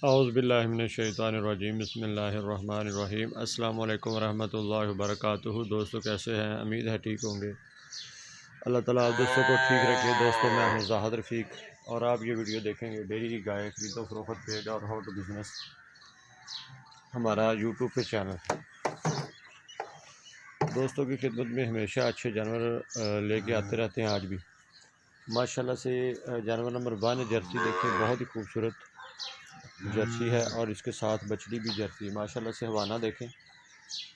औज़ुबिल्लाहिमिनश्शैतानिर्रजीम बिस्मिल्लाहिर्रहमानिर्रहीम अस्सलामु अलैकुम वरहमतुल्लाहि वबरकातुहू। दोस्तों कैसे हैं? उम्मीद है ठीक होंगे। अल्लाह ताला आप दोस्तों को ठीक रखे। दोस्तों मैं हूं ज़ाहिद रफ़ीक और आप ये वीडियो देखेंगे डेयरी गाय खरीदो फरोख्त पेज और हाउ टू बिज़नेस, हमारा यूट्यूब पे चैनल है। दोस्तों की खिदमत में हमेशा अच्छे जानवर लेके आते रहते हैं। आज भी माशाल्लाह से जानवर नंबर 1 जर्सी देखिए, बहुत ही खूबसूरत जर्सी है और इसके साथ बछड़ी भी जर्सी है। माशाल्लाह से हवाना देखें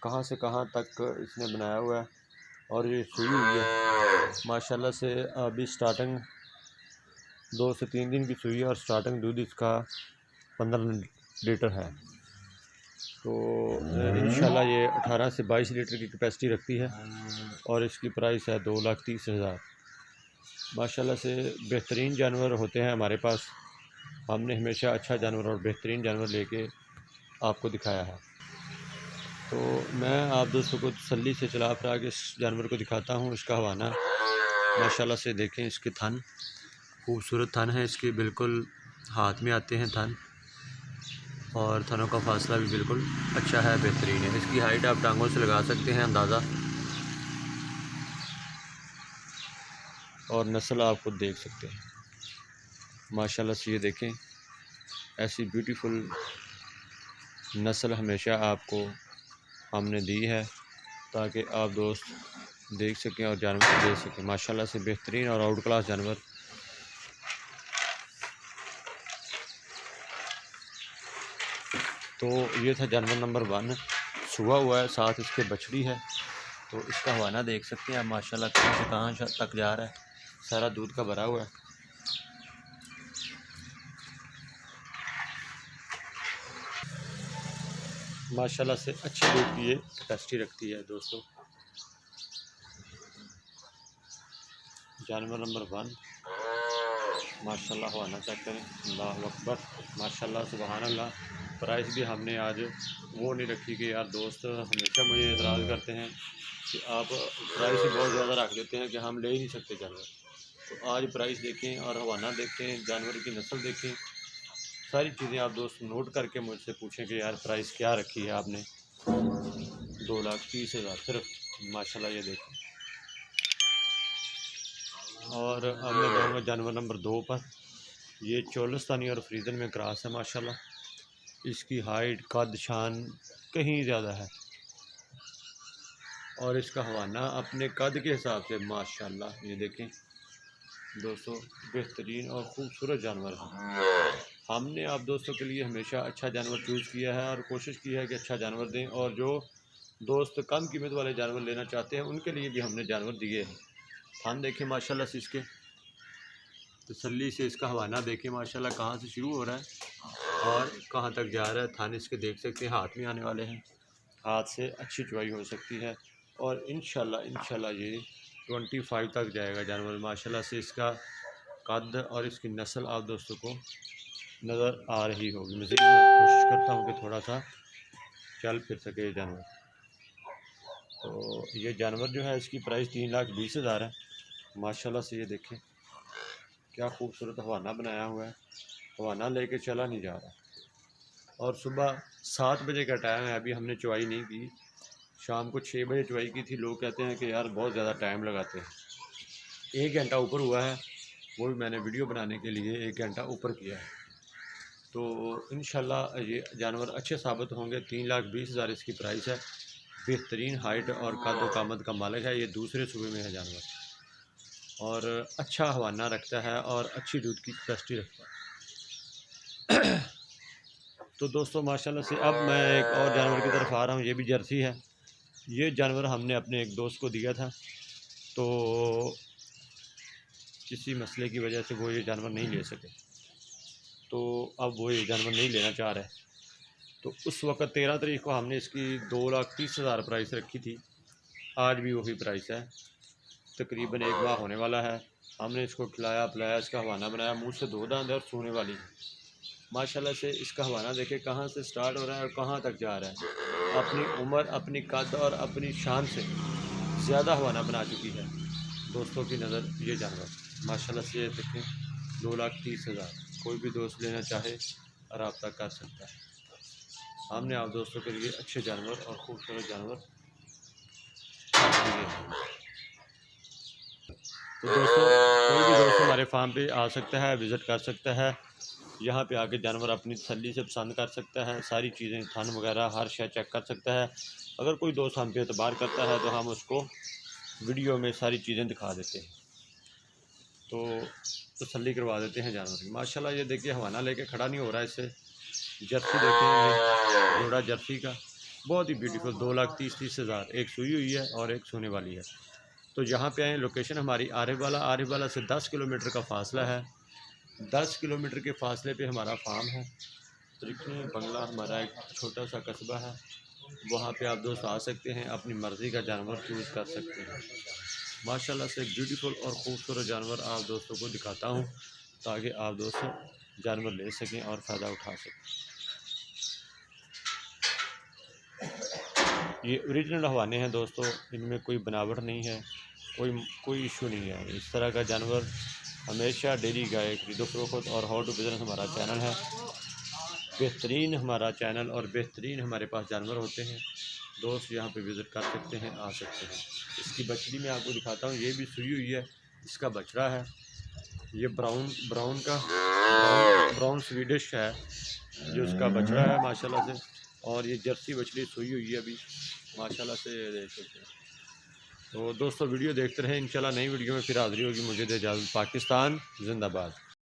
कहाँ से कहाँ तक इसने बनाया हुआ है और ये सुई हुई है। माशाल्लाह से अभी स्टार्टिंग 2 से 3 दिन की सुई है और स्टार्टिंग दूध इसका 15 लीटर है। तो इंशाल्लाह ये 18 से 22 लीटर की कैपेसिटी रखती है और इसकी प्राइस है 2,30,000। माशाल्लाह से बेहतरीन जानवर होते हैं हमारे पास। हमने हमेशा अच्छा जानवर और बेहतरीन जानवर लेके आपको दिखाया है। तो मैं आप दोस्तों को तसल्ली से चला फिरा के इस जानवर को दिखाता हूँ। इसका हवाना माशाल्लाह से देखें, इसके थन खूबसूरत थन है इसके, बिल्कुल हाथ में आते हैं थन और थनों का फासला भी बिल्कुल अच्छा है, बेहतरीन है। इसकी हाइट आप टांगों से लगा सकते हैं अंदाज़ा, और नस्ल आप खुद देख सकते हैं। माशाल्लाह से ये देखें, ऐसी ब्यूटीफुल नस्ल हमेशा आपको हमने दी है ताकि आप दोस्त देख सकें और जानवर दे सकें। माशाल्लाह से बेहतरीन और आउट क्लास जानवर। तो ये था जानवर नंबर 1, सुबह हुआ है, साथ इसके बछड़ी है। तो इसका हवाना देख सकते हैं आप माशाल्लाह कहाँ से कहाँ तक जा रहा है, सारा दूध का भरा हुआ है। माशाल्लाह से अच्छी दूध की ये कैपेसिटी रखती है। दोस्तों जानवर नंबर 1 माशाल्लाह हवाना चेक करें, अल्लाह अकबर, माशाल्लाह सुबहान अल्लाह। प्राइस भी हमने आज वो नहीं रखी कि यार दोस्त हमेशा मुझे एतराज़ करते हैं कि आप प्राइस ही बहुत ज़्यादा रख देते हैं कि हम ले ही नहीं सकते जानवर। तो आज प्राइस देखें और हवाना देखें, जानवर की नस्ल देखें, सारी चीज़ें आप दोस्त नोट करके मुझसे पूछें कि यार प्राइस क्या रखी है आपने। 2,30,000 सिर्फ। माशाल्लाह ये देखें। और अब मैं जाऊँगा जानवर नंबर 2 पर। ये चोलिस्तानी और फ्रीजन में क्रॉस है। माशाल्लाह इसकी हाइट कद शान कहीं ज़्यादा है और इसका हवाना अपने कद के हिसाब से माशाल्लाह ये देखें दोस्तों, बेहतरीन और ख़ूबसूरत जानवर है। हमने आप दोस्तों के लिए हमेशा अच्छा जानवर चूज़ किया है और कोशिश की है कि अच्छा जानवर दें, और जो दोस्त कम कीमत वाले जानवर लेना चाहते हैं उनके लिए भी हमने जानवर दिए हैं। थान देखें माशाल्लाह से इसके, तसल्ली से इसका हवाना देखें माशाल्लाह कहाँ से शुरू हो रहा है और कहाँ तक जा रहा है। थान इसके देख सकते हैं, हाथ में आने वाले हैं, हाथ से अच्छी चुवाई हो सकती है और इंशाल्लाह ये 25 तक जाएगा जानवर। माशाल्लाह से इसका कद और इसकी नस्ल आप दोस्तों को नज़र आ रही होगी। मज़ीद मैं कोशिश करता हूँ कि थोड़ा सा चल फिर सके जानवर। तो ये जानवर जो है इसकी प्राइस 3,20,000 है। माशाल्लाह से ये देखें क्या खूबसूरत हवाना बनाया हुआ है, हवाना लेके चला नहीं जा रहा। और सुबह 7 बजे का टाइम है, अभी हमने चुवाई नहीं की, शाम को 6 बजे चुवाई की थी। लोग कहते हैं कि यार बहुत ज़्यादा टाइम लगाते हैं। 1 घंटा ऊपर हुआ है, वो भी मैंने वीडियो बनाने के लिए 1 घंटा ऊपर किया है। तो इंशाल्लाह ये जानवर अच्छे साबित होंगे। 3,20,000 इसकी प्राइस है। बेहतरीन हाइट और कद व कामत का मालिक है। ये दूसरे सूबे में है जानवर और अच्छा हवाना रखता है और अच्छी दूध की कैपेसिटी रखता है। तो दोस्तों माशाल्लाह से अब मैं एक और जानवर की तरफ आ रहा हूँ। ये भी जर्सी है। ये जानवर हमने अपने एक दोस्त को दिया था, तो किसी मसले की वजह से वो ये जानवर नहीं ले सके, तो अब वो ये जानवर नहीं लेना चाह रहे। तो उस वक़्त 13 तारीख को हमने इसकी 2,30,000 प्राइस रखी थी। आज भी वही प्राइस है। तकरीबन 1 माह होने वाला है। हमने इसको खिलाया पिलाया, इसका हवाना बनाया, मुँह से 2 दांत और सोने वाली है। माशाल्लाह से इसका हवाना देखें कहाँ से स्टार्ट हो रहा है और कहाँ तक जा रहा है। अपनी उम्र, अपनी कद और अपनी शान से ज़्यादा हवाना बना चुकी है दोस्तों की नज़र ये जानवर। माशाल्लाह से ये देखें 2,30,000। कोई भी दोस्त लेना चाहे रब्ता कर सकता है। हमने आप दोस्तों के लिए अच्छे जानवर और खूबसूरत जानवर दिए हैं। तो दोस्तों कोई भी दोस्त हमारे फार्म पे आ सकता है, विज़िट कर सकता है। यहाँ पे आके जानवर अपनी तसल्ली से पसंद कर सकता है, सारी चीज़ें थन वगैरह हर शय चेक कर सकता है। अगर कोई दोस्त हम पे एतबार करता है तो हम उसको वीडियो में सारी चीज़ें दिखा देते हैं, तो तसल्ली करवा देते हैं जानवर की। माशाल्लाह ये देखिए हवाना लेके खड़ा नहीं हो रहा है इससे। जर्सी देखें, ये जोड़ा जर्सी का बहुत ही ब्यूटीफुल, 2,30,30,000। एक सूई हुई है और एक सोने वाली है। तो यहाँ पे आए, लोकेशन हमारी आरिफ वाला से 10 किलोमीटर का फासला है। 10 किलोमीटर के फासले पे हमारा फार्म है। त्रिकनी बंगला हमारा एक छोटा सा कस्बा है, वहाँ पे आप दोस्त आ सकते हैं, अपनी मर्ज़ी का जानवर चूज़ कर सकते हैं। माशाल्लाह से ब्यूटीफुल और ख़ूबसूरत जानवर आप दोस्तों को दिखाता हूँ, ताकि आप दोस्त जानवर ले सकें और फ़ायदा उठा सकें। ये ओरिजिनल हवाने हैं दोस्तों, इनमें कोई बनावट नहीं है, कोई इशू नहीं है। इस तरह का जानवर हमेशा डेली गाय खरीदो फरोख्त और हाउ टू बिज़नेस हमारा चैनल है। बेहतरीन हमारा चैनल और बेहतरीन हमारे पास जानवर होते हैं। दोस्त यहाँ पे विज़िट कर सकते हैं, आ सकते हैं। इसकी बछड़ी मैं आपको दिखाता हूँ, ये भी सुई हुई है, इसका बछड़ा है। ये ब्राउन स्वीडिश है जो इसका बछड़ा है माशाल्लाह से। और ये जर्सी बछड़ी सुई हुई है अभी माशाल्लाह से, देख सकते हैं। तो दोस्तों वीडियो देखते रहें, इंशाल्लाह नई वीडियो में फिर हाज़िरी होगी। मुझे दे इजाज़त। पाकिस्तान जिंदाबाद।